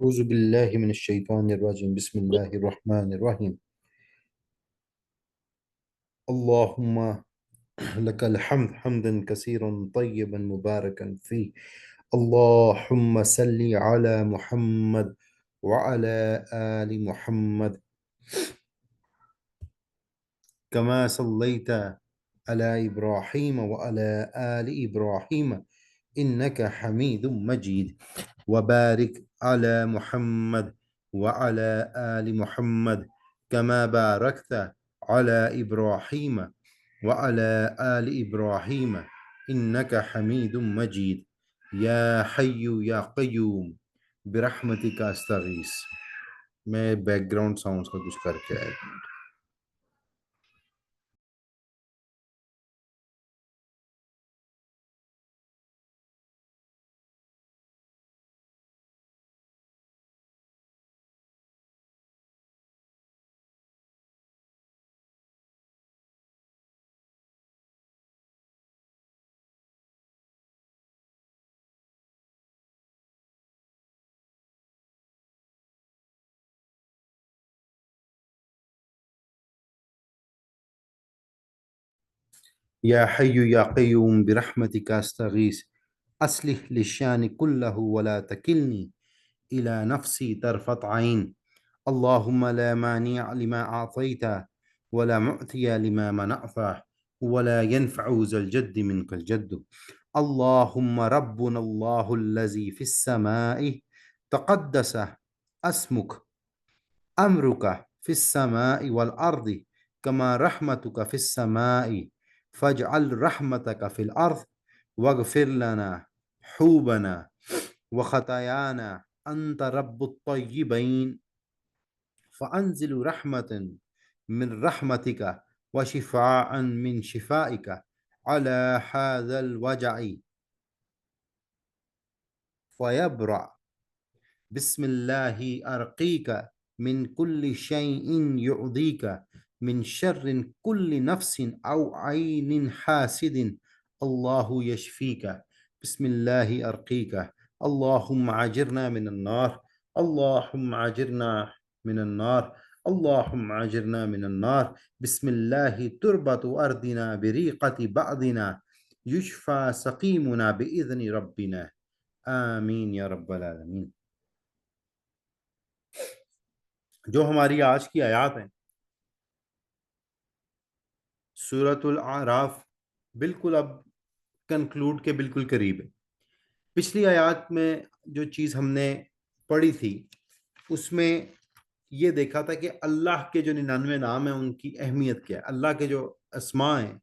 أعوذ بالله من الشيطان الرجيم بسم الله الرحمن الرحيم اللهم لك الحمد حمدا كثيرا طيبا مباركا فيه اللهم صل على محمد وعلى آل محمد كما صليت على إبراهيم وعلى آل إبراهيم إنك حميد مجيد وبارك على محمد وعلى آل محمد كما باركت على إبراهيم وعلى آل إبراهيم إنك حميد مجيد يا حي يا قيوم برحمتك استغيث. میں بیک گراؤنڈ ساؤنڈز کا کچھ کر کے آیا. يا حي يا قيوم برحمتك استغيث أصلح للشان كله ولا تكلني إلى نفسي طرفة عين اللهم لا مانع لما أعطيت ولا معطي لما منعت ولا ينفع ذا الجد منك الجد. اللهم ربنا الله الذي في السماء تقدس اسمك أمرك في السماء والأرض كما رحمتك في السماء فاجعل رحمتك في الأرض واغفر لنا حوبنا وخطايانا أنت رب الطيبين فأنزل رحمة من رحمتك وشفاء من شفائك على هذا الوجع فيبرأ. بسم الله أرقيك من كل شيء يؤذيك من شر كل نفس أو عين حاسد الله يشفيك. بسم الله أرقيك. اللهم عجرنا من النار اللهم عجرنا من النار اللهم عجرنا من النار. بسم الله تربة أرضنا بريقة بعضنا يشفى سقيمنا بإذن ربنا آمین یا رب العالمین. جو ہماری آج کی آیات ہیں سورۃ الاعراف بالکل اب کنکلوڈ کے بالکل قریب ہے. پچھلی آیات میں جو چیز ہم نے پڑھی تھی اس میں یہ دیکھا تھا کہ اللہ کے جو 99 نام ہیں ان کی اہمیت کیا ہے, اللہ کے جو اسماء ہیں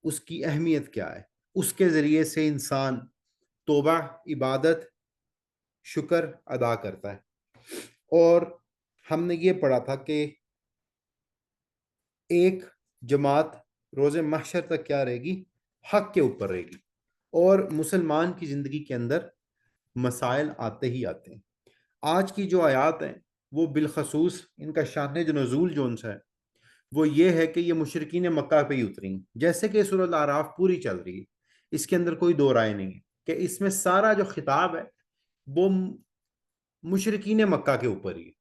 اس کی اہمیت کیا ہے, اس کے ذریعے سے انسان توبہ, عبادت, شکر ادا کرتا ہے. اور ہم نے یہ پڑھا تھا کہ ایک جماعت روز محشر تک کیا رہے گی, حق کے اوپر رہے گی, اور مسلمان کی زندگی کے اندر مسائل آتے ہی آتے ہیں. آج کی جو آیات ہیں وہ بالخصوص ان کا شان جو نزول جو ان سے ہے وہ یہ ہے کہ یہ مشرکین مکہ پہ ہی اتری ہیں. جیسے کہ سورۃ الاعراف پوری چل رہی ہے, اس کے اندر کوئی دو رائے نہیں ہے کہ اس میں سارا جو خطاب ہے وہ مشرکین مکہ کے اوپر ہی ہے.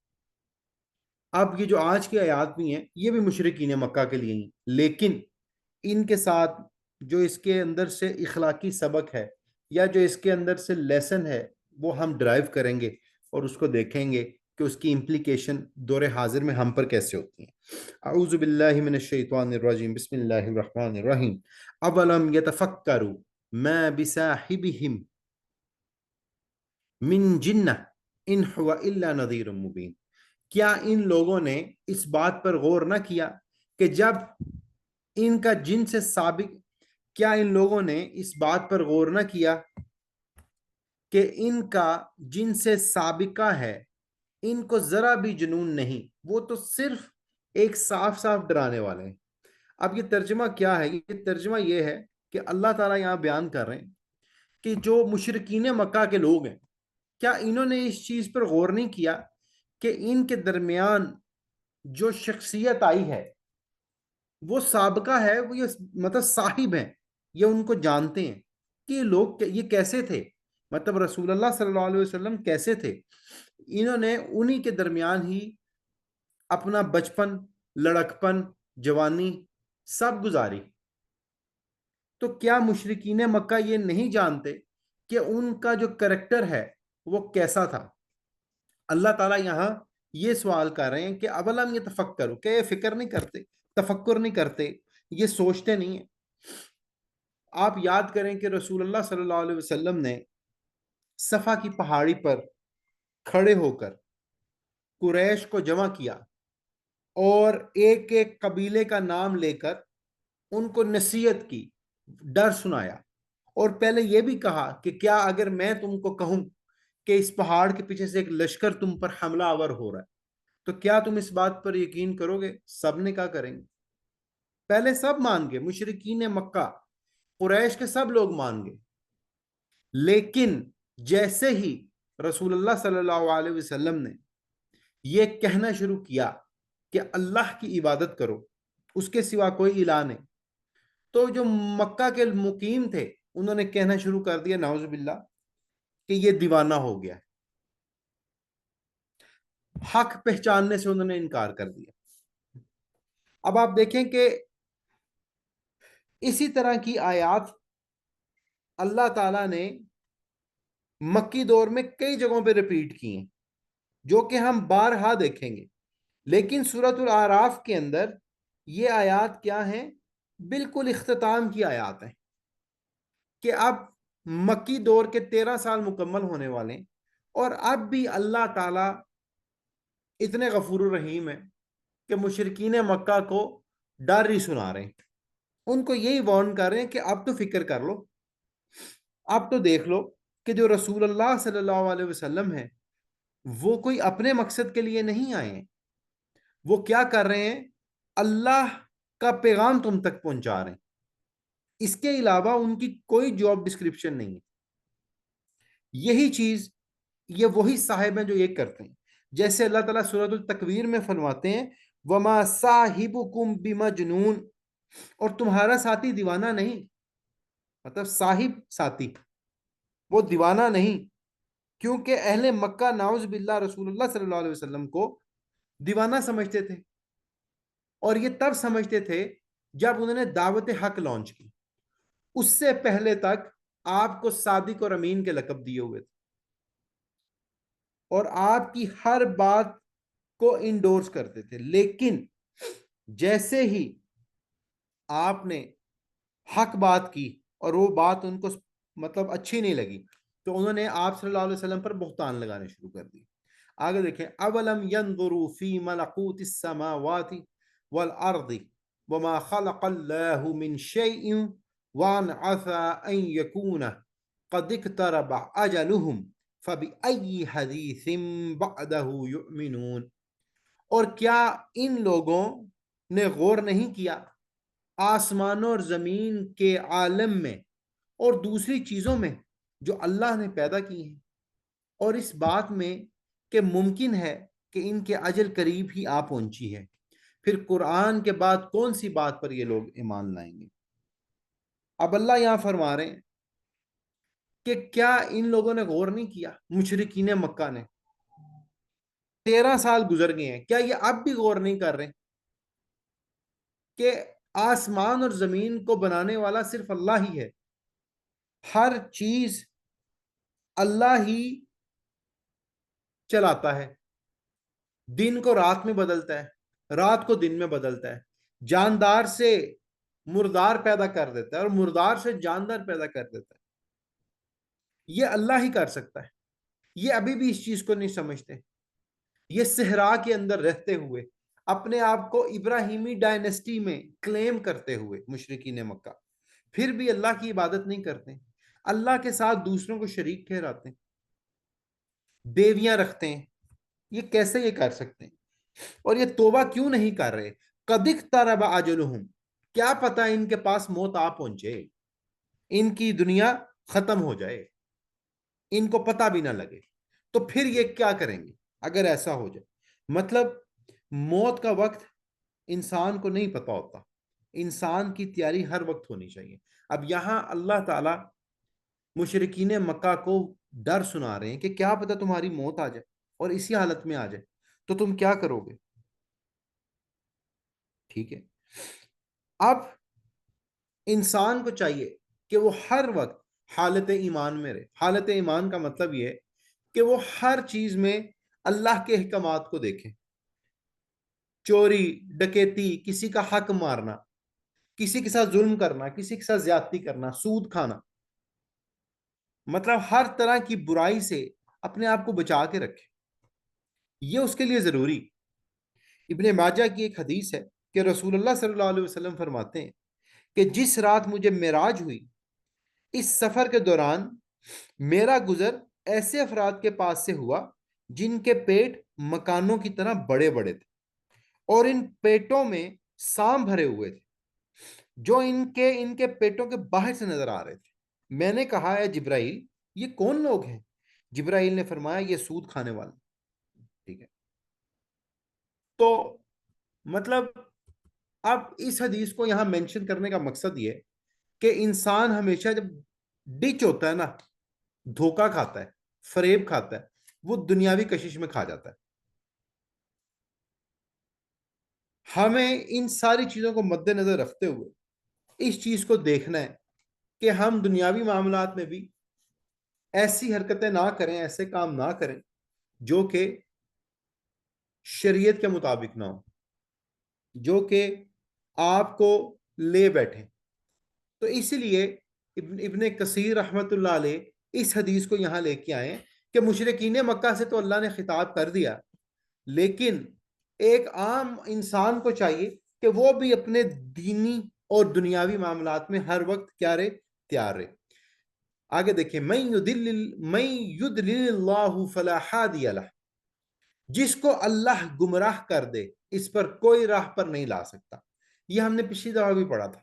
اب یہ جو آج کی آیات بھی ہیں یہ بھی مشرکین مکہ کے لیے ہیں, لیکن ان کے ساتھ جو اس کے اندر سے اخلاقی سبق ہے یا جو اس کے اندر سے لیسن ہے وہ ہم ڈرائیو کریں گے اور اس کو دیکھیں گے کہ اس کی امپلیکیشن دور حاضر میں ہم پر کیسے ہوتی ہیں. اعوذ باللہ من الشیطان الرجیم بسم اللہ الرحمن الرحیم. اولم یتفکروا ما بصاحبہم من جنہ ان ہوا الا نذیر مبین. کیا ان لوگوں نے اس بات پر غور نہ کیا کہ جب ان کا جن سے سابق کیا ان لوگوں نے اس بات پر غور نہ کیا کہ ان کا جن سے سابقہ ہے, ان کو ذرا بھی جنون نہیں, وہ تو صرف ایک صاف صاف ڈرانے والے ہیں. اب یہ ترجمہ کیا ہے؟ یہ ترجمہ یہ ہے کہ اللہ تعالیٰ یہاں بیان کر رہے ہیں کہ جو مشرکین مکہ کے لوگ ہیں کیا انہوں نے اس چیز پر غور نہیں کیا کہ ان کے درمیان جو شخصیت آئی ہے وہ سابقہ ہے, وہ یہ مطلب صاحب ہیں, یہ ان کو جانتے ہیں کہ یہ لوگ یہ کیسے تھے, مطلب رسول اللہ صلی اللہ علیہ وسلم کیسے تھے, انہوں نے انہی کے درمیان ہی اپنا بچپن، لڑکپن، جوانی سب گزاری۔ تو کیا مشرکین مکہ یہ نہیں جانتے کہ ان کا جو کریکٹر ہے وہ کیسا تھا؟ اللہ تعالیٰ یہاں یہ سوال کر رہے ہیں کہ اولم یہ تفکر، کہ یہ فکر نہیں کرتے، تفکر نہیں کرتے، یہ سوچتے نہیں ہیں۔ آپ یاد کریں کہ رسول اللہ صلی اللہ علیہ وسلم نے صفا کی پہاڑی پر کھڑے ہو کر قریش کو جمع کیا اور ایک ایک قبیلے کا نام لے کر ان کو نصیحت کی، ڈر سنایا، اور پہلے یہ بھی کہا کہ کیا اگر میں تم کو کہوں کہ اس پہاڑ کے پیچھے سے ایک لشکر تم پر حملہ آور ہو رہا ہے تو کیا تم اس بات پر یقین کرو گے؟ سب نے کہا کریں گے۔ پہلے سب مان گئے، مشرکین مکہ، قریش کے سب لوگ مان گئے، لیکن جیسے ہی رسول اللہ صلی اللہ علیہ وسلم نے یہ کہنا شروع کیا کہ اللہ کی عبادت کرو، اس کے سوا کوئی الہ نہیں، تو جو مکہ کے مقیم تھے انہوں نے کہنا شروع کر دیا نعوذ باللہ کہ یہ دیوانہ ہو گیا، حق پہچاننے سے انہوں نے انکار کر دیا۔ اب آپ دیکھیں کہ اسی طرح کی آیات اللہ تعالیٰ نے مکی دور میں کئی جگہوں پہ ریپیٹ کی ہیں، جو کہ ہم بارہا دیکھیں گے، لیکن سورۃ الاعراف کے اندر یہ آیات کیا ہیں؟ بالکل اختتام کی آیات ہیں کہ اب مکی دور کے 13 سال مکمل ہونے والے ہیں، اور اب بھی اللہ تعالیٰ اتنے غفور الرحیم ہیں کہ مشرکین مکہ کو ڈر ہی سنا رہے ہیں، ان کو یہی وارن کر رہے ہیں کہ اب تو فکر کر لو، اب تو دیکھ لو کہ جو رسول اللہ صلی اللہ علیہ وسلم ہے وہ کوئی اپنے مقصد کے لیے نہیں آئے ہیں، وہ کیا کر رہے ہیں؟ اللہ کا پیغام تم تک پہنچا رہے ہیں، اس کے علاوہ ان کی کوئی جاب ڈسکرپشن نہیں ہے۔ یہی چیز یہ وہی صاحب ہیں جو یہ کرتے ہیں، جیسے اللہ تعالیٰ سورۃ التکویر میں فرماتے ہیں وَمَا صَاحِبُكُمْ بِمَجْنُونَ، اور تمہارا ساتھی دیوانہ نہیں، مطلب صاحب ساتھی وہ دیوانہ نہیں، کیونکہ اہل مکہ نعوذ باللہ رسول اللہ صلی اللہ علیہ وسلم کو دیوانہ سمجھتے تھے، اور یہ تب سمجھتے تھے جب انہوں نے دعوت حق لانچ کی، اس سے پہلے تک آپ کو صادق اور امین کے لقب دیے ہوئے تھے اور آپ کی ہر بات کو انڈورس کرتے تھے، لیکن جیسے ہی آپ نے حق بات کی اور وہ بات ان کو مطلب اچھی نہیں لگی تو انہوں نے آپ صلی اللہ علیہ وسلم پر بہتان لگانے شروع کر دی۔ آگے دیکھیں اولم ينظروا في ملکوت السماوات والارض وما خلق الله من شيء وان عسى ان يكون قد اقترب اجلهم فبأي حديث بعده يؤمنون، اور کیا ان لوگوں نے غور نہیں کیا آسمانوں اور زمین کے عالم میں اور دوسری چیزوں میں جو اللہ نے پیدا کی ہیں، اور اس بات میں کہ ممکن ہے کہ ان کے اجل قریب ہی آ پہنچی ہے، پھر قرآن کے بعد کون سی بات پر یہ لوگ ایمان لائیں گے؟ اب اللہ یہاں فرما رہے ہیں کہ کیا ان لوگوں نے غور نہیں کیا؟ مشرکین مکہ نے 13 سال گزر گئے ہیں، کیا یہ اب بھی غور نہیں کر رہے کہ آسمان اور زمین کو بنانے والا صرف اللہ ہی ہے، ہر چیز اللہ ہی چلاتا ہے، دن کو رات میں بدلتا ہے، رات کو دن میں بدلتا ہے، جاندار سے مردار پیدا کر دیتا ہے اور مردار سے جاندار پیدا کر دیتا ہے، یہ اللہ ہی کر سکتا ہے۔ یہ ابھی بھی اس چیز کو نہیں سمجھتے، یہ صحرا کے اندر رہتے ہوئے اپنے آپ کو ابراہیمی ڈائنسٹی میں کلیم کرتے ہوئے مشرکین مکہ پھر بھی اللہ کی عبادت نہیں کرتے، اللہ کے ساتھ دوسروں کو شریک ٹھہراتے ہیں، بیویاں رکھتے ہیں، یہ کیسے یہ کر سکتے ہیں؟ اور یہ توبہ کیوں نہیں کر رہے؟ قد اقترب اجلہم، کیا پتا ان کے پاس موت آ پہنچے، ان کی دنیا ختم ہو جائے، ان کو پتہ بھی نہ لگے، تو پھر یہ کیا کریں گے اگر ایسا ہو جائے؟ مطلب موت کا وقت انسان کو نہیں پتا ہوتا، انسان کی تیاری ہر وقت ہونی چاہیے۔ اب یہاں اللہ تعالیٰ مشرکین مکہ کو ڈر سنا رہے ہیں کہ کیا پتا تمہاری موت آ جائے، اور اسی حالت میں آ جائے تو تم کیا کرو گے؟ ٹھیک ہے، اب انسان کو چاہیے کہ وہ ہر وقت حالت ایمان میں رہے. حالت ایمان کا مطلب یہ ہے کہ وہ ہر چیز میں اللہ کے احکامات کو دیکھیں. چوری، ڈکیتی، کسی کا حق مارنا، کسی کے ساتھ ظلم کرنا، کسی کے ساتھ زیادتی کرنا، سود کھانا، مطلب ہر طرح کی برائی سے اپنے آپ کو بچا کے رکھے. یہ اس کے لیے ضروری. ابن ماجہ کی ایک حدیث ہے کہ رسول اللہ صلی اللہ علیہ وسلم فرماتے ہیں کہ جس رات مجھے معراج ہوئی، اس سفر کے دوران میرا گزر ایسے افراد کے پاس سے ہوا جن کے پیٹ مکانوں کی طرح بڑے بڑے تھے اور ان پیٹوں میں سام بھرے ہوئے تھے جو ان کے پیٹوں کے باہر سے نظر آ رہے تھے. میں نے کہا ہے جبرائیل، یہ کون لوگ ہیں؟ جبرائیل نے فرمایا یہ سود کھانے والے. ٹھیک ہے، تو مطلب اب اس حدیث کو یہاں مینشن کرنے کا مقصد یہ ہے کہ انسان ہمیشہ جب ڈچ ہوتا ہے نا، دھوکا کھاتا ہے، فریب کھاتا ہے، وہ دنیاوی کشش میں کھا جاتا ہے. ہمیں ان ساری چیزوں کو مد نظر رکھتے ہوئے اس چیز کو دیکھنا ہے کہ ہم دنیاوی معاملات میں بھی ایسی حرکتیں نہ کریں، ایسے کام نہ کریں جو کہ شریعت کے مطابق نہ ہو، جو کہ آپ کو لے بیٹھیں. تو اسی لیے ابن کثیر رحمت اللہ علیہ اس حدیث کو یہاں لے کے آئے کہ مشرکین مکہ سے تو اللہ نے خطاب کر دیا، لیکن ایک عام انسان کو چاہیے کہ وہ بھی اپنے دینی اور دنیاوی معاملات میں ہر وقت کیا رہے؟ تیار رہے. آگے دیکھیں، من یضلل اللہ فلا ہادی لہ، جس کو اللہ گمراہ کر دے اس پر کوئی راہ پر نہیں لا سکتا. یہ ہم نے پچھلی دفعہ بھی پڑھا تھا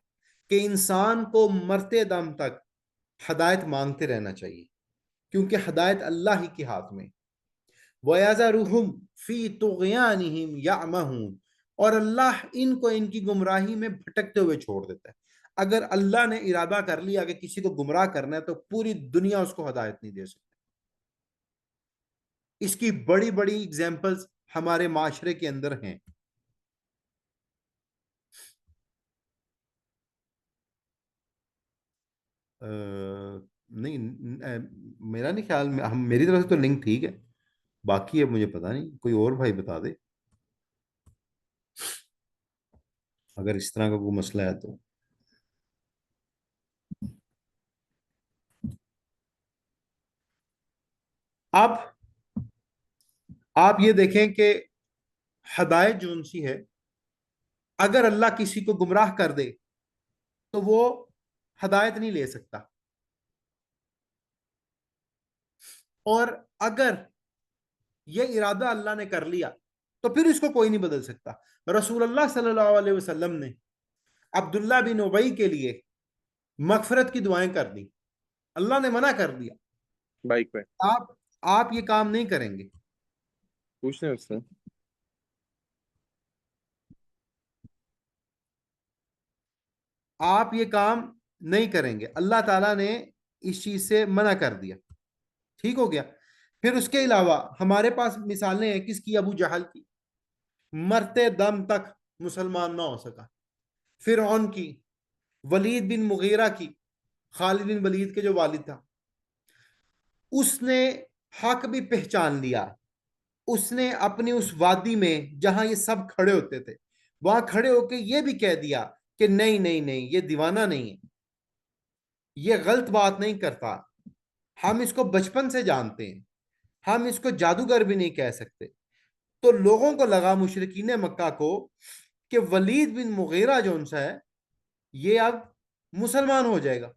کہ انسان کو مرتے دم تک ہدایت مانگتے رہنا چاہیے، کیونکہ ہدایت اللہ ہی کے ہاتھ میں. وَيَذَرُهُمْ فِي طُغْيَانِهِمْ يَعْمَهُونَ، اور اللہ ان کو ان کی گمراہی میں بھٹکتے ہوئے چھوڑ دیتا ہے. اگر اللہ نے ارادہ کر لیا کہ کسی کو گمراہ کرنا ہے تو پوری دنیا اس کو ہدایت نہیں دے سکتی. اس کی بڑی بڑی اگزامپلز ہمارے معاشرے کے اندر ہیں. نہیں، میرا نہیں خیال میں، میری طرف سے تو لنک ٹھیک ہے، باقی اب مجھے پتا نہیں، کوئی اور بھائی بتا دے اگر اس طرح کا کوئی مسئلہ ہے تو. اب آپ یہ دیکھیں کہ ہدایت جو ان سی ہے، اگر اللہ کسی کو گمراہ کر دے تو وہ ہدایت نہیں لے سکتا، اور اگر یہ ارادہ اللہ نے کر لیا تو پھر اس کو کوئی نہیں بدل سکتا. رسول اللہ صلی اللہ علیہ وسلم نے عبداللہ بن ابی کے لیے مغفرت کی دعائیں کر دی. اللہ نے منع کر دیا، بائک پہ آپ یہ کام نہیں کریں گے. پوچھنے اس سے آپ یہ کام نہیں کریں گے، اللہ تعالیٰ نے اس چیز سے منع کر دیا. ٹھیک ہو گیا. پھر اس کے علاوہ ہمارے پاس مثالیں ہیں کس کی؟ ابو جہل کی، مرتے دم تک مسلمان نہ ہو سکا. فرعون کی، ولید بن مغیرہ کی، خالد بن ولید کے جو والد تھا، اس نے حق بھی پہچان لیا. اس نے اپنی اس وادی میں جہاں یہ سب کھڑے ہوتے تھے وہاں کھڑے ہو کے یہ بھی کہہ دیا کہ نہیں نہیں نہیں، یہ دیوانہ نہیں ہے، یہ غلط بات نہیں کرتا، ہم اس کو بچپن سے جانتے ہیں، ہم اس کو جادوگر بھی نہیں کہہ سکتے. تو لوگوں کو لگا، مشرکین مکہ کو، کہ ولید بن مغیرہ جو ان سے ہے یہ اب مسلمان ہو جائے گا.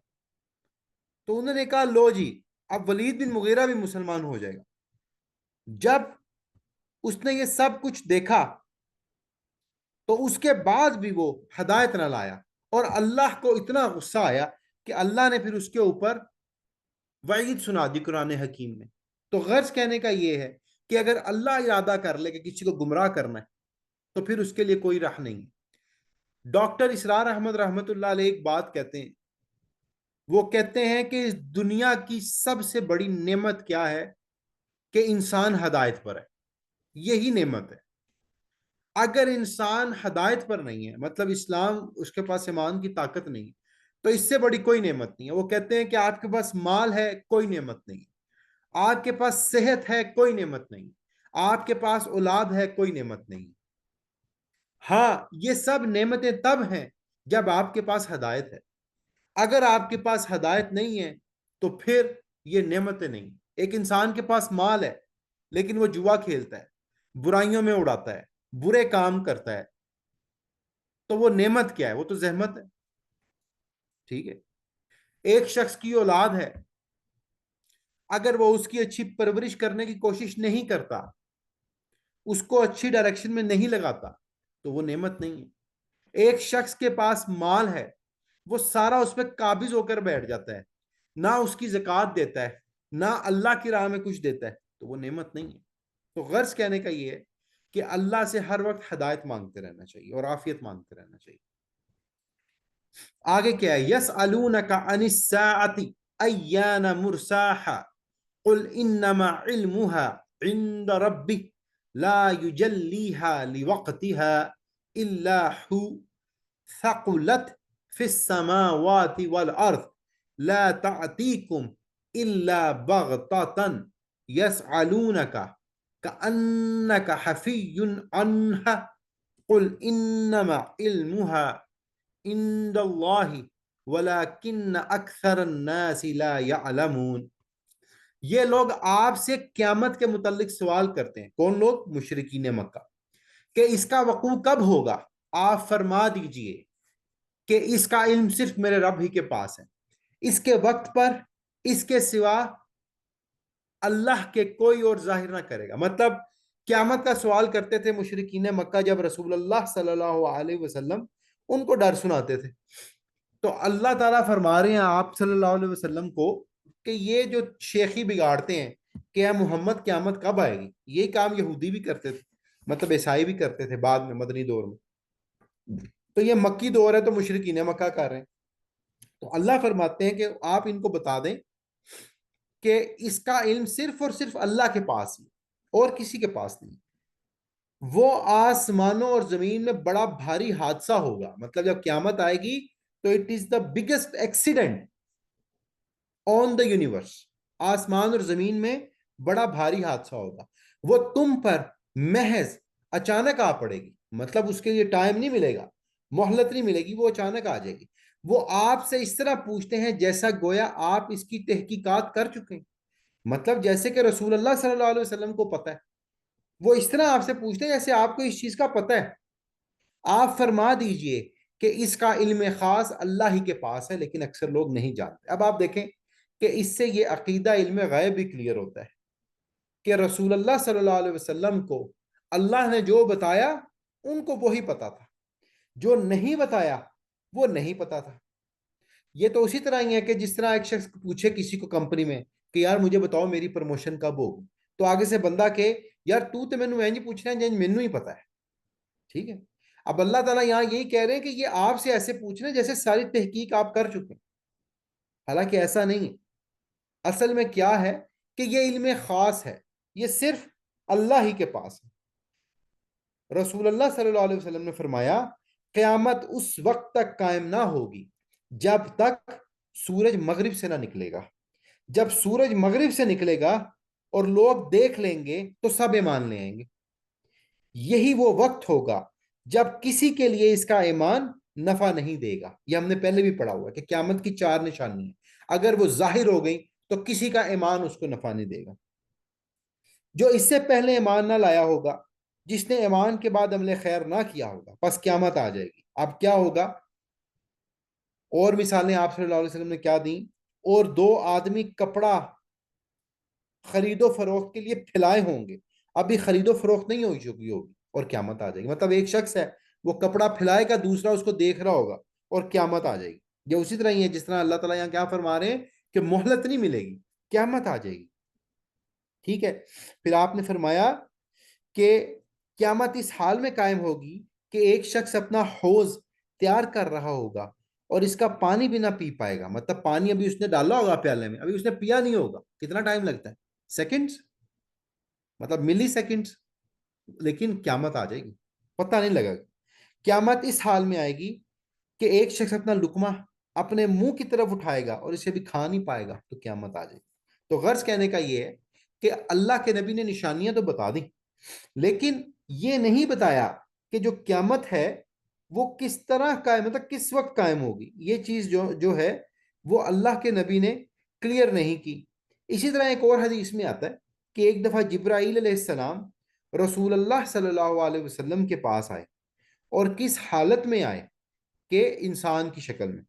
تو انہوں نے کہا لو جی، اب ولید بن مغیرہ بھی مسلمان ہو جائے گا. جب اس نے یہ سب کچھ دیکھا تو اس کے بعد بھی وہ ہدایت نہ لایا، اور اللہ کو اتنا غصہ آیا کہ اللہ نے پھر اس کے اوپر وعید سنا دی قرآن حکیم میں. تو غرض کہنے کا یہ ہے کہ اگر اللہ ارادہ کر لے کہ کسی کو گمراہ کرنا ہے تو پھر اس کے لیے کوئی راہ نہیں. ڈاکٹر اسرار احمد رحمت اللہ علیہ ایک بات کہتے ہیں، وہ کہتے ہیں کہ اس دنیا کی سب سے بڑی نعمت کیا ہے؟ کہ انسان ہدایت پر ہے. یہی نعمت ہے. اگر انسان ہدایت پر نہیں ہے، مطلب اسلام اس کے پاس ایمان کی طاقت نہیں ہے، تو اس سے بڑی کوئی نعمت نہیں ہے. وہ کہتے ہیں کہ آپ کے پاس مال ہے، کوئی نعمت نہیں. آپ کے پاس صحت ہے، کوئی نعمت نہیں. آپ کے پاس اولاد ہے، کوئی نعمت نہیں. ہاں، یہ سب نعمتیں تب ہیں جب آپ کے پاس ہدایت ہے. اگر آپ کے پاس ہدایت نہیں ہے تو پھر یہ نعمتیں نہیں. ایک انسان کے پاس مال ہے لیکن وہ جوا کھیلتا ہے، برائیوں میں اڑاتا ہے، برے کام کرتا ہے، تو وہ نعمت کیا ہے؟ وہ تو زحمت ہے. ٹھیک ہے. ایک شخص کی اولاد ہے، اگر وہ اس کی اچھی پرورش کرنے کی کوشش نہیں کرتا، اس کو اچھی ڈائریکشن میں نہیں لگاتا، تو وہ نعمت نہیں ہے. ایک شخص کے پاس مال ہے، وہ سارا اس پہ قابض ہو کر بیٹھ جاتا ہے، نہ اس کی زکوٰۃ دیتا ہے، نہ اللہ کی راہ میں کچھ دیتا ہے، تو وہ نعمت نہیں ہے. تو غرض کہنے کا یہ ہے کہ اللہ سے ہر وقت ہدایت مانگتے رہنا چاہیے اور عافیت مانگتے رہنا چاہیے. آگے کیا ہے؟ یسألونک عن الساعۃ ایان مرساہا قل انما علمها عند ربی لا یجلیها لوقتها الا هو ثقلت في السماوات والارض لا تعتيكم الا بغتة يسألونك كأنك حفي عنها قل انما علمها عند اللہ ولكن اکثر الناس لا يعلمون. یہ لوگ آپ سے قیامت کے متعلق سوال کرتے ہیں. کون لوگ؟ مشرکین مکہ. کہ اس کا وقوع کب ہوگا؟ آپ فرما دیجئے کہ اس کا علم صرف میرے رب ہی کے پاس ہے. اس کے وقت پر اس کے سوا اللہ کے کوئی اور ظاہر نہ کرے گا. مطلب قیامت کا سوال کرتے تھے مشرکین مکہ جب رسول اللہ صلی اللہ علیہ وسلم ان کو ڈر سناتے تھے. تو اللہ تعالیٰ فرما رہے ہیں آپ صلی اللہ علیہ وسلم کو کہ یہ جو شیخی بگاڑتے ہیں کہ اے محمد قیامت کب آئے گی، یہ کام یہودی بھی کرتے تھے، مطلب عیسائی بھی کرتے تھے بعد میں مدنی دور میں. تو یہ مکی دور ہے تو مشرکین مکہ کر رہے ہیں. تو اللہ فرماتے ہیں کہ آپ ان کو بتا دیں کہ اس کا علم صرف اور صرف اللہ کے پاس ہی اور کسی کے پاس نہیں. وہ آسمانوں اور زمین میں بڑا بھاری حادثہ ہوگا. مطلب جب قیامت آئے گی تو it is the biggest accident on the universe. آسمان اور زمین میں بڑا بھاری حادثہ ہوگا. وہ تم پر محض اچانک آ پڑے گی. مطلب اس کے لیے ٹائم نہیں ملے گا، مہلت نہیں ملے گی، وہ اچانک آ جائے گی. وہ آپ سے اس طرح پوچھتے ہیں جیسا گویا آپ اس کی تحقیقات کر چکے ہیں. مطلب جیسے کہ رسول اللہ صلی اللہ علیہ وسلم کو پتہ ہے، وہ اس طرح آپ سے پوچھتے ہیں جیسے آپ کو اس چیز کا پتہ ہے. آپ فرما دیجئے کہ اس کا علم خاص اللہ ہی کے پاس ہے لیکن اکثر لوگ نہیں جانتے. اب آپ دیکھیں کہ اس سے یہ عقیدہ علم غیب بھی کلیئر ہوتا ہے کہ رسول اللہ صلی اللہ علیہ وسلم کو اللہ نے جو بتایا ان کو وہی پتا تھا، جو نہیں بتایا وہ نہیں پتا تھا. یہ تو اسی طرح ہی ہے کہ جس طرح ایک شخص پوچھے کسی کو کمپنی میں کہ یار مجھے بتاؤ میری پروموشن کب ہوگی، تو آگے سے بندہ کہ یار تو مینوں انج پوچھنا ہے مینوں ہی پتا ہے. ٹھیک ہے. اب اللہ تعالیٰ یہاں یہی کہہ رہے ہیں کہ یہ آپ سے ایسے پوچھ رہے ہیں جیسے ساری تحقیق آپ کر چکے ہیں، حالانکہ ایسا نہیں ہے. اصل میں کیا ہے کہ یہ علم خاص ہے، یہ صرف اللہ ہی کے پاس ہے. رسول اللہ صلی اللہ علیہ وسلم نے فرمایا قیامت اس وقت تک قائم نہ ہوگی جب تک سورج مغرب سے نہ نکلے گا. جب سورج مغرب سے نکلے گا اور لوگ دیکھ لیں گے تو سب ایمان لے آئیں گے. یہی وہ وقت ہوگا جب کسی کے لیے اس کا ایمان نفع نہیں دے گا. یہ ہم نے پہلے بھی پڑھا ہوا کہ قیامت کی 4 نشانی ہیں، اگر وہ ظاہر ہو گئی تو کسی کا ایمان اس کو نفع نہیں دے گا. جو اس سے پہلے ایمان نہ لایا ہوگا، جس نے ایمان کے بعد عمل خیر نہ کیا ہوگا، پس قیامت آ جائے گی. اب کیا ہوگا؟ اور مثالیں آپ صلی اللہ علیہ وسلم نے کیا دیں؟ اور 2 آدمی کپڑا خرید و فروخت کے لیے پھیلائے ہوں گے، ابھی خرید و فروخت نہیں ہو چکی ہوگی اور قیامت آ جائے گی. مطلب ایک شخص ہے وہ کپڑا پھیلائے گا، دوسرا اس کو دیکھ رہا ہوگا اور قیامت آ جائے گی. یہ اسی طرح ہی ہے جس طرح اللہ تعالیٰ یہاں کیا فرما رہے ہیں کہ مہلت نہیں ملے گی، قیامت آ جائے گی. ٹھیک ہے. پھر آپ نے فرمایا کہ قیامت اس حال میں قائم ہوگی کہ ایک شخص اپنا حوض تیار کر رہا ہوگا اور اس کا پانی بھی نہ پی پائے گا. مطلب پانی ابھی اس نے ڈالا ہوگا پیالے میں، ابھی اس نے پیا نہیں ہوگا. کتنا ٹائم لگتا ہے؟ سیکنڈز، مطلب ملی سیکنڈز. لیکن قیامت آ جائے گی، پتہ نہیں لگا گا۔ قیامت اس حال میں آئے گی کہ ایک شخص اپنا لقمہ اپنے منہ کی طرف اٹھائے گا اور اسے بھی کھا نہیں پائے گا تو قیامت آ جائے گی۔ تو غرض کہنے کا یہ ہے کہ اللہ کے نبی نے نشانیاں تو بتا دیں، لیکن یہ نہیں بتایا کہ جو قیامت ہے وہ کس طرح قائم، مطلب کس وقت قائم ہوگی۔ یہ چیز جو ہے وہ اللہ کے نبی نے کلیئر نہیں کی۔ اسی طرح ایک اور حدیث میں آتا ہے کہ ایک دفعہ جبرائیل علیہ السلام رسول اللہ صلی اللہ علیہ وسلم کے پاس آئے، اور کس حالت میں آئے کہ انسان کی شکل میں،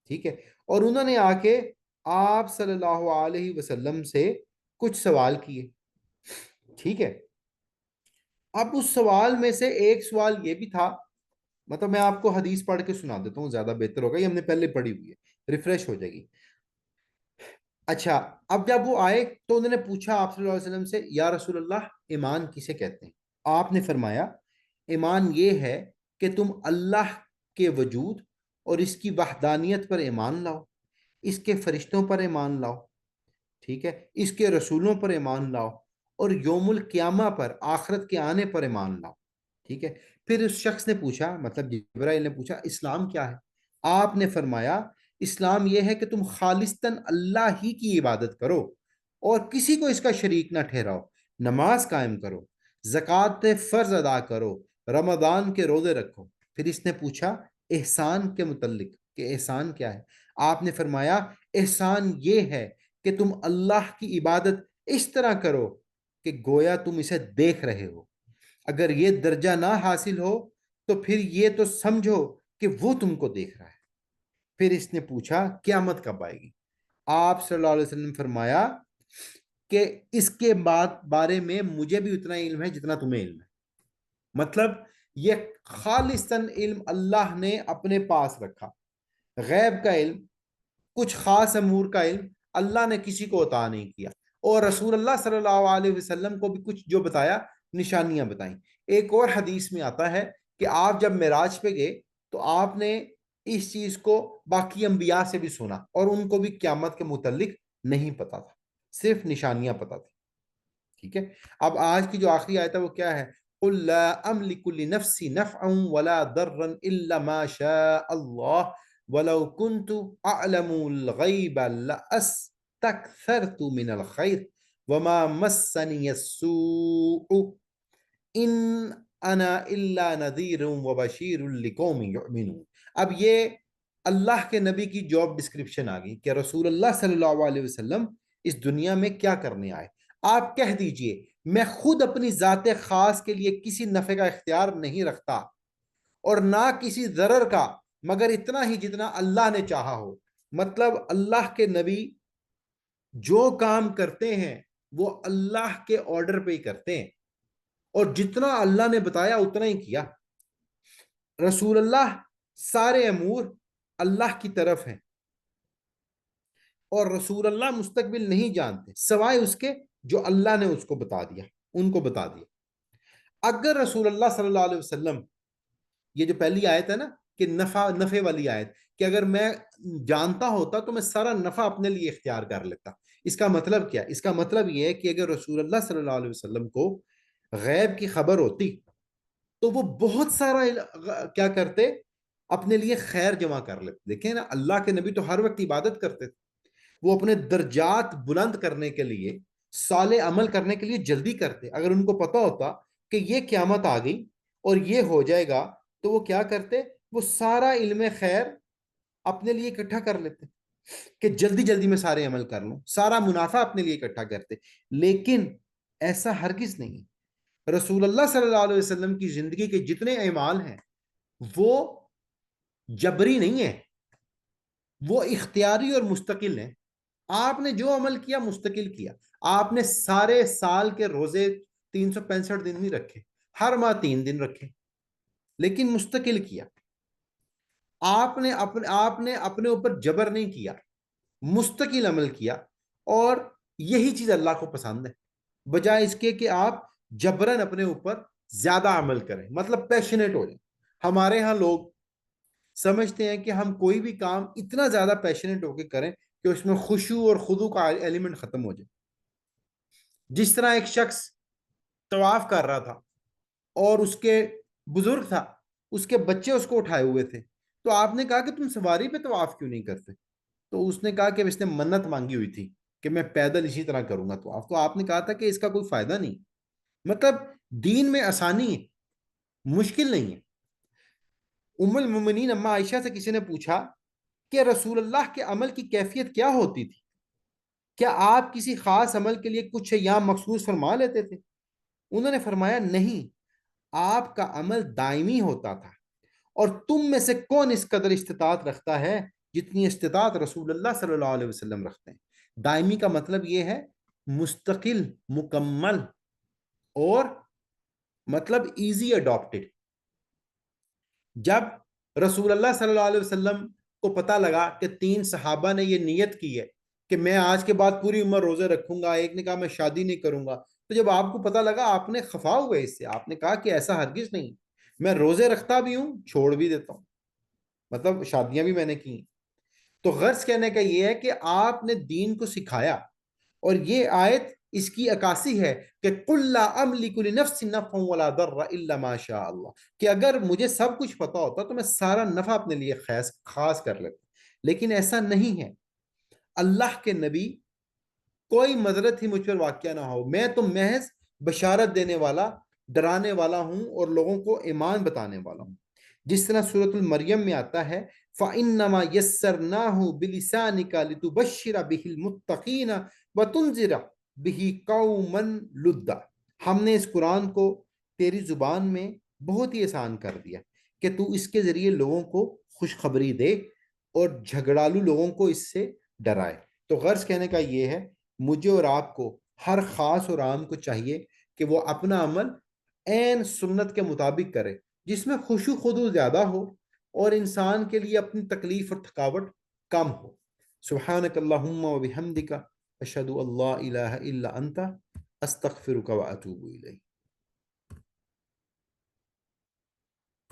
ٹھیک ہے، اور انہوں نے آ کے آپ صلی اللہ علیہ وسلم سے کچھ سوال کیے، ٹھیک ہے۔ اب اس سوال میں سے ایک سوال یہ بھی تھا، مطلب میں آپ کو حدیث پڑھ کے سنا دیتا ہوں، زیادہ بہتر ہوگا، یہ ہم نے پہلے پڑھی ہوئی ہے، ریفریش ہو جائے گی۔ اچھا، اب جب وہ آئے تو انہوں نے پوچھا آپ صلی اللہ علیہ وسلم سے، یا رسول اللہ ایمان کسے کہتے ہیں؟ آپ نے فرمایا ایمان یہ ہے کہ تم اللہ کے وجود اور اس کی وحدانیت پر ایمان لاؤ، اس کے فرشتوں پر ایمان لاؤ، ٹھیک ہے، اس کے رسولوں پر ایمان لاؤ، اور یوم القیامہ پر، آخرت کے آنے پر ایمان لاؤ، ٹھیک ہے۔ پھر اس شخص نے پوچھا، مطلب جبرائیل نے پوچھا اسلام کیا ہے؟ آپ نے فرمایا اسلام یہ ہے کہ تم خالصتاً اللہ ہی کی عبادت کرو اور کسی کو اس کا شریک نہ ٹھہراؤ، نماز قائم کرو، زکوٰۃ فرض ادا کرو، رمضان کے روزے رکھو۔ پھر اس نے پوچھا احسان کے متعلق کہ احسان کیا ہے؟ آپ نے فرمایا احسان یہ ہے کہ تم اللہ کی عبادت اس طرح کرو کہ گویا تم اسے دیکھ رہے ہو، اگر یہ درجہ نہ حاصل ہو تو پھر یہ تو سمجھو کہ وہ تم کو دیکھ رہا ہے۔ پھر اس نے پوچھا قیامت کب آئے گی؟ آپ صلی اللہ علیہ وسلم نے فرمایا کہ اس کے بارے میں مجھے بھی اتنا علم ہے جتنا تمہیں علم ہے، مطلب یہ خالصاً علم اللہ نے اپنے پاس رکھا، غیب کا علم، کچھ خاص امور کا علم اللہ نے کسی کو عطا نہیں کیا، اور رسول اللہ صلی اللہ علیہ وسلم کو بھی کچھ جو بتایا، نشانیاں بتائیں۔ ایک اور حدیث میں آتا ہے کہ آپ جب معراج پہ گئے تو آپ نے اس چیز کو باقی انبیاء سے بھی سنا، اور ان کو بھی قیامت کے متعلق نہیں پتا تھا، صرف نشانیاں پتا تھی، ٹھیک ہے۔ اب آج کی جو آخری آیت ہے وہ کیا ہے؟ قُلْ لَا أَمْلِكُ لِنَفْسِي نَفْعًا وَلَا ضَرًّا إِلَّا مَا شَاءَ اللَّهُ وَلَوْ كُنْتُ أَعْلَمُ الْغَيْبَ لَأَسْتَكْثَرْتُ مِنَ الْخَيْرِ وَمَا مَسَّنِيَ السُّوءُ إِنْ أَنَا إِلَّا نَذِيرٌ وَبَشِيرٌ لِقَوْمٍ يُؤْمِنُونَ۔ اب یہ اللہ کے نبی کی جاب ڈسکرپشن آ گئی کہ رسول اللہ صلی اللہ علیہ وسلم اس دنیا میں کیا کرنے آئے۔ آپ کہہ دیجئے میں خود اپنی ذات خاص کے لیے کسی نفع کا اختیار نہیں رکھتا اور نہ کسی ضرر کا، مگر اتنا ہی جتنا اللہ نے چاہا ہو۔ مطلب اللہ کے نبی جو کام کرتے ہیں وہ اللہ کے آرڈر پہ ہی کرتے ہیں، اور جتنا اللہ نے بتایا اتنا ہی کیا۔ رسول اللہ سارے امور اللہ کی طرف ہیں، اور رسول اللہ مستقبل نہیں جانتے سوائے اس کے جو اللہ نے اس کو بتا دیا، ان کو بتا دیا۔ اگر رسول اللہ صلی اللہ علیہ وسلم، یہ جو پہلی آیت ہے نا کہ نفع والی آیت، کہ اگر میں جانتا ہوتا تو میں سارا نفع اپنے لیے اختیار کر لیتا، اس کا مطلب کیا؟ اس کا مطلب یہ ہے کہ اگر رسول اللہ صلی اللہ علیہ وسلم کو غیب کی خبر ہوتی تو وہ بہت سارا کیا کرتے؟ اپنے لیے خیر جمع کر لیتے۔ دیکھیں نا، اللہ کے نبی تو ہر وقت عبادت کرتے تھے، وہ اپنے درجات بلند کرنے کے لیے، صالح عمل کرنے کے لیے جلدی کرتے۔ اگر ان کو پتا ہوتا کہ یہ قیامت آ گئی اور یہ ہو جائے گا تو وہ کیا کرتے؟ وہ سارا علم خیر اپنے لیے اکٹھا کر لیتے کہ جلدی جلدی میں سارے عمل کر لوں، سارا منافع اپنے لیے اکٹھا کرتے۔ لیکن ایسا ہرگز نہیں۔ رسول اللہ صلی اللہ علیہ وسلم کی زندگی کے جتنے اعمال ہیں وہ جبری نہیں ہے، وہ اختیاری اور مستقل ہیں۔ آپ نے جو عمل کیا مستقل کیا۔ آپ نے سارے سال کے روزے 365 دن نہیں رکھے، ہر ماہ 3 دن رکھے، لیکن مستقل کیا۔ آپ نے اپنے اوپر جبر نہیں کیا، مستقل عمل کیا، اور یہی چیز اللہ کو پسند ہے، بجائے اس کے کہ آپ جبرن اپنے اوپر زیادہ عمل کریں، مطلب پیشنیٹ ہو جائیں۔ ہمارے ہاں لوگ سمجھتے ہیں کہ ہم کوئی بھی کام اتنا زیادہ پیشنیٹ ہو کے کریں کہ اس میں خشوع اور خضوع کا ایلیمنٹ ختم ہو جائے۔ جس طرح ایک شخص طواف کر رہا تھا اور اس کے بزرگ تھا، اس کے بچے اس کو اٹھائے ہوئے تھے، تو آپ نے کہا کہ تم سواری پہ طواف کیوں نہیں کرتے؟ تو اس نے کہا کہ اس نے منت مانگی ہوئی تھی کہ میں پیدل اسی طرح کروں گا طواف، تو آپ نے کہا تھا کہ اس کا کوئی فائدہ نہیں۔ مطلب دین میں آسانی ہے، مشکل نہیں ہے۔ ام المومنین اما عائشہ سے کسی نے پوچھا کہ رسول اللہ کے عمل کی کیفیت کیا ہوتی تھی؟ کیا آپ کسی خاص عمل کے لیے کچھ ایام مخصوص فرما لیتے تھے؟ انہوں نے فرمایا نہیں، آپ کا عمل دائمی ہوتا تھا، اور تم میں سے کون اس قدر استطاعت رکھتا ہے جتنی استطاعت رسول اللہ صلی اللہ علیہ وسلم رکھتے ہیں۔ دائمی کا مطلب یہ ہے مستقل، مکمل، اور مطلب ایزی اڈاپٹڈ۔ جب رسول اللہ صلی اللہ علیہ وسلم کو پتا لگا کہ 3 صحابہ نے یہ نیت کی ہے کہ میں آج کے بعد پوری عمر روزے رکھوں گا، ایک نے کہا میں شادی نہیں کروں گا، تو جب آپ کو پتا لگا آپ نے خفا ہوئے اس سے، آپ نے کہا کہ ایسا ہرگز نہیں، میں روزے رکھتا بھی ہوں، چھوڑ بھی دیتا ہوں، مطلب شادیاں بھی میں نے کی۔ تو غرض کہنے کا یہ ہے کہ آپ نے دین کو سکھایا، اور یہ آیت اس کی عکاسی ہے کہ قُلْ لَا أَمْلِكُ لِنَفْسٍ نَفْعًا وَلَا ضَرًّا إِلَّا مَا شَاءَ اللَّهُ، کہ اگر مجھے سب کچھ پتا ہوتا تو میں سارا نفع اپنے لیے خاص کر لیتا، لیکن ایسا نہیں ہے۔ اللہ کے نبی کوئی مضرت ہی مجھ پر واقع نہ ہو، میں تو محض بشارت دینے والا، ڈرانے والا ہوں، اور لوگوں کو ایمان بتانے والا ہوں۔ جس طرح سورۃ المریم میں آتا ہے فَإِنَّمَا يَسَّرْنَاهُ بِلِسَانِكَ لِتُبَشِّرَ بِهِ الْمُتَّقِينَ وَتُنذِرَ بِهِ قَوْمًا لُدًّا، ہم نے اس قرآن کو تیری زبان میں بہت ہی آسان کر دیا کہ تو اس کے ذریعے لوگوں کو خوشخبری دے اور جھگڑالو لوگوں کو اس سے ڈرائے۔ تو غرض کہنے کا یہ ہے، مجھے اور آپ کو، ہر خاص اور عام کو چاہیے کہ وہ اپنا عمل عین سنت کے مطابق کرے، جس میں خشوع خضوع زیادہ ہو اور انسان کے لیے اپنی تکلیف اور تھکاوٹ کم ہو۔ سبحانک اللہم و بحمدک، اشہد ان لا الہ الا انت، استغفرک و اتوب الیک۔